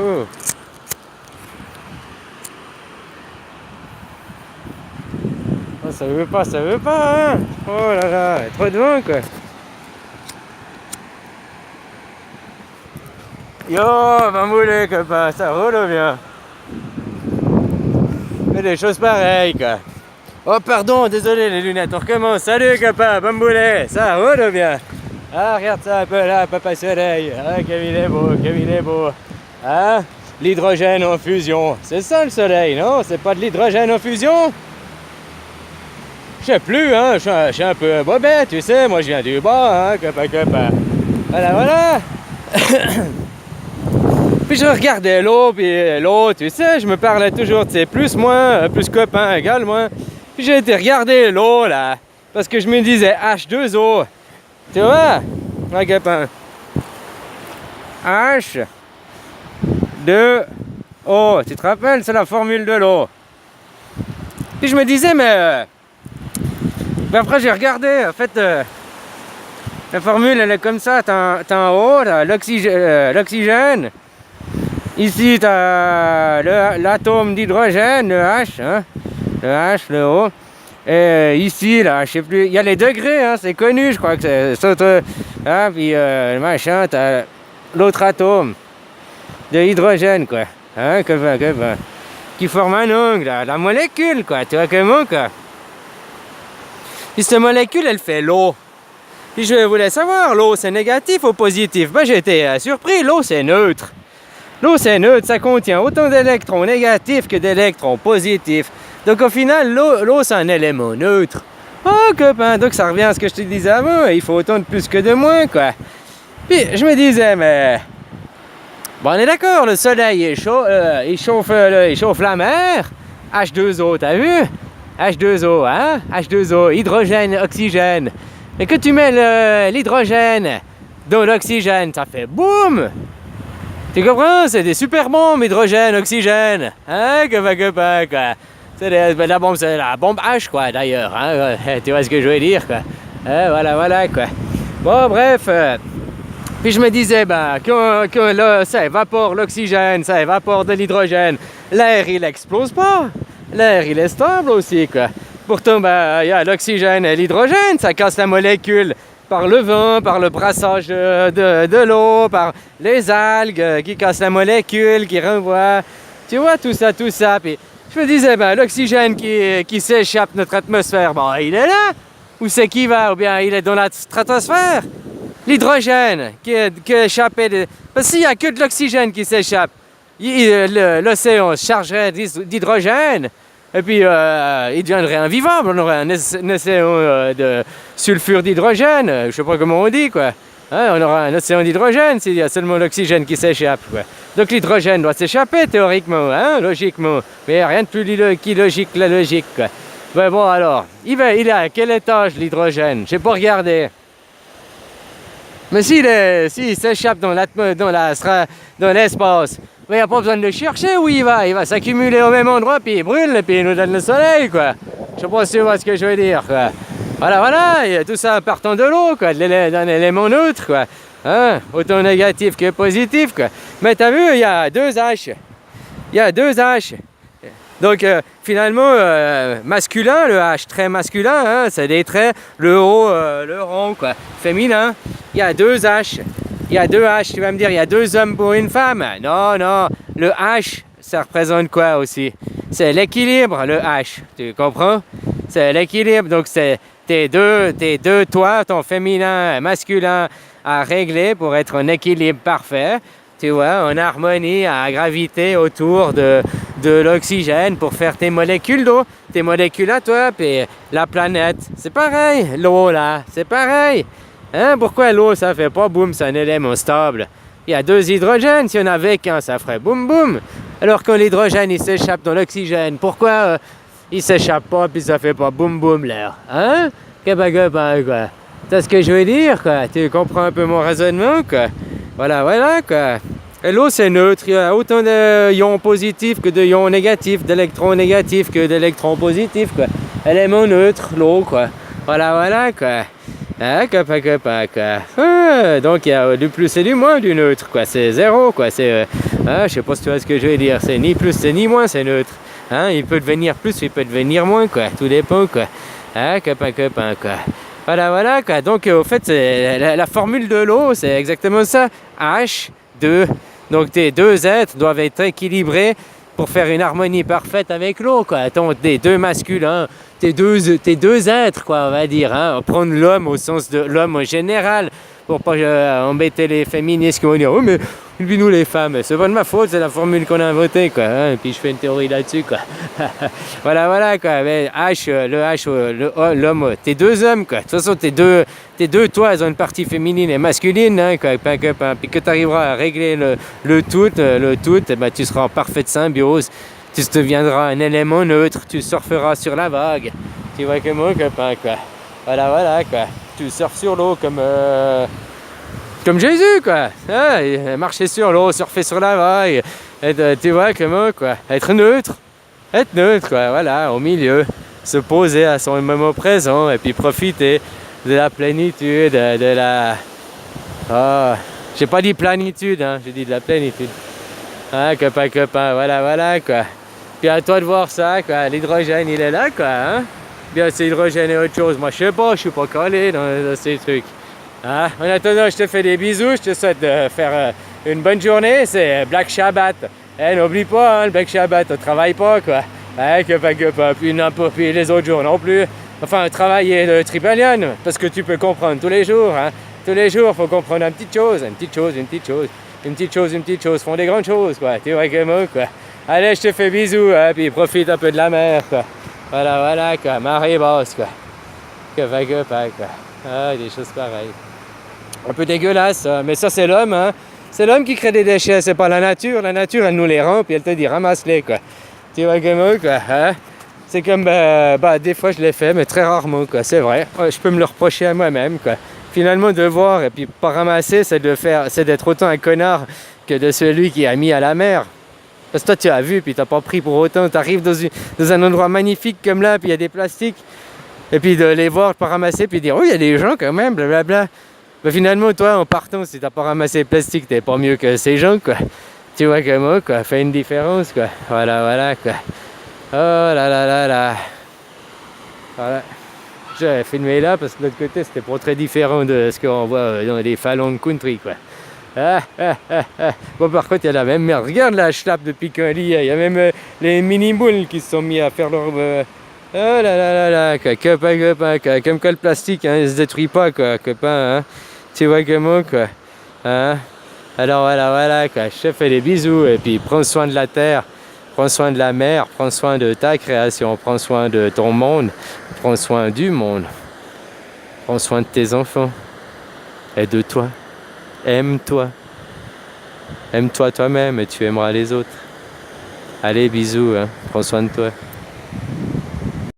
Oh. Oh, ça veut pas, hein. Oh là là, trop de vent, quoi. Yo, Bamboulé, copain, ça roule bien. Fais des choses pareilles, quoi. Oh, pardon, désolé, les lunettes, on recommence. Salut, copain, Bamboulé, ça roule bien. Ah, regarde ça un peu là, Papa Soleil. Ah, comme il est beau, comme il est beau. Hein? L'hydrogène en fusion. C'est ça le soleil, non? C'est pas de l'hydrogène en fusion? Je sais plus, hein? Je suis un peu bobet, tu sais. Moi, je viens du bas, hein, copain. Voilà, voilà. Puis je regardais l'eau, puis l'eau, tu sais, je me parlais toujours, tu sais, plus, moins, plus copain, égal, moins. Puis j'ai été regarder l'eau, là, parce que je me disais H2O. Tu vois, un copain. H2O. Tu te rappelles, c'est la formule de l'eau. Puis je me disais, mais après j'ai regardé, en fait, la formule, elle est comme ça. T'as en haut, l'oxygène. Ici, t'as l'atome d'hydrogène, le H, hein, le H, le O. Et ici, là, je sais plus, il y a les degrés, hein, c'est connu, je crois que c'est hein, puis le machin, t'as l'autre atome de hydrogène, quoi, hein, qui forme un ongle, là, la molécule, quoi, tu vois comment, quoi. Puis cette molécule, elle fait l'eau. Puis je voulais savoir, l'eau, c'est négatif ou positif? Ben, j'ai été surpris, l'eau, c'est neutre. L'eau, c'est neutre, ça contient autant d'électrons négatifs que d'électrons positifs. Donc au final, l'eau, c'est un élément neutre. Oh, copain, donc ça revient à ce que je te disais avant, il faut autant de plus que de moins, quoi. Puis je me disais, mais... Bon, on est d'accord, le soleil il chauffe la mer. H2O, t'as vu? H2O, hein? H2O, hydrogène, oxygène. Et que tu mets l'hydrogène dans l'oxygène, ça fait boum! Tu comprends? C'est des super bombes, hydrogène, oxygène. Hein, copain, quoi. C'est la bombe H, quoi, d'ailleurs. Hein? Tu vois ce que je veux dire, quoi. Voilà, quoi. Bon, bref. Puis je me disais, quand là, ça évapore l'oxygène, ça évapore de l'hydrogène, l'air, il explose pas. L'air, il est stable aussi, quoi. Pourtant, il y a l'oxygène et l'hydrogène, ça casse la molécule. Par le vent, par le brassage de l'eau, par les algues qui cassent la molécule, qui renvoient. Tu vois, tout ça. Puis je me disais, l'oxygène qui s'échappe de notre atmosphère, il est là. Où c'est qu'il va? Ou bien il est dans la stratosphère. L'hydrogène qui est échappé. Parce qu'il n'y a que de l'oxygène qui s'échappe. L'océan se chargerait d'hydrogène. Et puis, il deviendrait invivable. On aurait un océan de sulfure d'hydrogène. Je sais pas comment on dit, quoi. Hein, on aura un océan d'hydrogène s'il y a seulement l'oxygène qui s'échappe, quoi. Donc l'hydrogène doit s'échapper, théoriquement, hein, logiquement. Mais il n'y a rien de plus logique que la logique, quoi. Ben bon, alors, il est à quel étage, l'hydrogène? J'ai pas regardé. Mais s'il s'échappe dans l'espace, il n'y a pas besoin de le chercher où il va s'accumuler au même endroit, puis il brûle, et puis il nous donne le soleil, quoi. Je sais pas si tu vois ce que je veux dire, quoi. Voilà, et tout ça partant de l'eau, quoi, d'un élément neutre, quoi. Hein? Autant négatif que positif, quoi. Mais t'as vu, il y a deux H. Donc, finalement, masculin, le H, très masculin, hein, c'est des traits, le haut, le rond, quoi, féminin. Il y a deux H. Il y a deux H, tu vas me dire, il y a deux hommes pour une femme. Non, le H, ça représente quoi aussi? C'est l'équilibre, le H, tu comprends? C'est l'équilibre, donc c'est tes deux toi, ton féminin et masculin à régler pour être en équilibre parfait, tu vois, en harmonie, à graviter autour de l'oxygène pour faire tes molécules d'eau, tes molécules à toi, puis la planète, c'est pareil, l'eau là, c'est pareil. Hein, pourquoi l'eau, ça fait pas boum, c'est un élément stable? Il y a deux hydrogènes, si on avait qu'un, ça ferait boum boum. Alors quand l'hydrogène, il s'échappe dans l'oxygène, pourquoi il s'échappe pas, puis ça fait pas boum boum l'air? Hein? Quoi. C'est ce que je veux dire, quoi. Tu comprends un peu mon raisonnement, quoi. Voilà, quoi. Et l'eau, c'est neutre. Il y a autant de ions positifs que de ions négatifs, d'électrons négatifs que d'électrons positifs, quoi. Élément neutre, l'eau, quoi. Voilà, quoi. Ah, copain, quoi. Ah, donc il y a du plus et du moins du neutre, quoi. C'est zéro, quoi. C'est, je sais pas si tu vois ce que je veux dire. C'est ni plus, c'est ni moins, c'est neutre. Hein, il peut devenir plus, il peut devenir moins, quoi. Tout dépend, quoi. Ah, copain, quoi. Voilà, quoi. Donc, au fait, la formule de l'eau, c'est exactement ça. H2. Donc, tes deux êtres doivent être équilibrés pour faire une harmonie parfaite avec l'eau, quoi. Tes deux masculins, tes deux êtres, quoi, on va dire. Hein. Prendre l'homme au sens de l'homme en général, pour pas embêter les féministes qui vont dire « Oh, mais nous les femmes, c'est pas de ma faute, c'est la formule qu'on a inventée, quoi. Hein. » Et puis je fais une théorie là-dessus, quoi. Voilà, quoi. Mais l'homme, t'es deux hommes, quoi. De toute façon, t'es deux, toi, elles ont une partie féminine et masculine, hein, quoi. Puis que tu arriveras à régler le tout, eh ben, tu seras en parfaite symbiose. Tu deviendras un élément neutre, tu surferas sur la vague. Tu vois que moi, copain, quoi. Voilà, quoi. Tu surfes sur l'eau comme Jésus, quoi. Ah, marcher sur l'eau, surfer sur la vague. Tu vois comment, quoi. Être neutre, quoi. Voilà, au milieu. Se poser à son moment présent et puis profiter de la plénitude, de la... Oh, j'ai pas dit plénitude, hein. J'ai dit de la plénitude. Ah, copain, voilà, quoi. Puis à toi de voir ça, quoi. L'hydrogène, il est là, quoi, hein. Bien, c'est hydrogène et autre chose. Moi, je sais pas, je suis pas calé dans ces trucs. Ah, en attendant, je te fais des bisous. Je te souhaite de faire une bonne journée. C'est Black Shabbat. N'oublie pas, hein, le Black Shabbat, on travaille pas, quoi. Copain. Puis les autres jours non plus. Enfin, travailler le tripalion, parce que tu peux comprendre tous les jours, hein. Tous les jours, faut comprendre une petite chose font des grandes choses, quoi. Tu vois comment, quoi. Allez, je te fais bisous, hein, puis profite un peu de la mer, quoi. Voilà, quoi. Marée basse, quoi. Copain, quoi. Ah, des choses pareilles. Un peu dégueulasse, mais ça, c'est l'homme, hein. C'est l'homme qui crée des déchets, c'est pas la nature. La nature, elle nous les rend, puis elle te dit, ramasse-les, quoi. Tu vois comment, quoi, hein. C'est comme, des fois, je l'ai fait, mais très rarement, quoi. C'est vrai. Je peux me le reprocher à moi-même, quoi. Finalement, de voir et puis pas ramasser, c'est d'être autant un connard que de celui qui a mis à la mer. Parce que toi, tu as vu, puis t'as pas pris pour autant. Tu arrives dans un endroit magnifique comme là, puis il y a des plastiques. Et puis de les voir, pas ramasser, puis dire, oh, il y a des gens quand même, blablabla. Mais finalement, toi, en partant, si t'as pas ramassé le plastique, t'es pas mieux que ces gens, quoi. Tu vois que moi, quoi, fais une différence, quoi. Voilà, quoi. Oh là. Voilà. J'ai filmé là parce que de l'autre côté c'était pas très différent de ce qu'on voit dans les Falun country, quoi. Bon, par contre il y a la même merde. Regarde la schlappe depuis qu'un lit. Il y a même les mini-boules qui se sont mis à faire leur... Oh là, quoi. Copain. Comme que le plastique, hein, il se détruit pas, quoi, copain, hein. Tu vois comment, quoi. Hein? Alors voilà, quoi. Je te fais des bisous et puis prends soin de la terre. Prends soin de la mer, prends soin de ta création, prends soin de ton monde, prends soin du monde, prends soin de tes enfants et de toi. Aime-toi toi-même et tu aimeras les autres. Allez, bisous, hein. Prends soin de toi.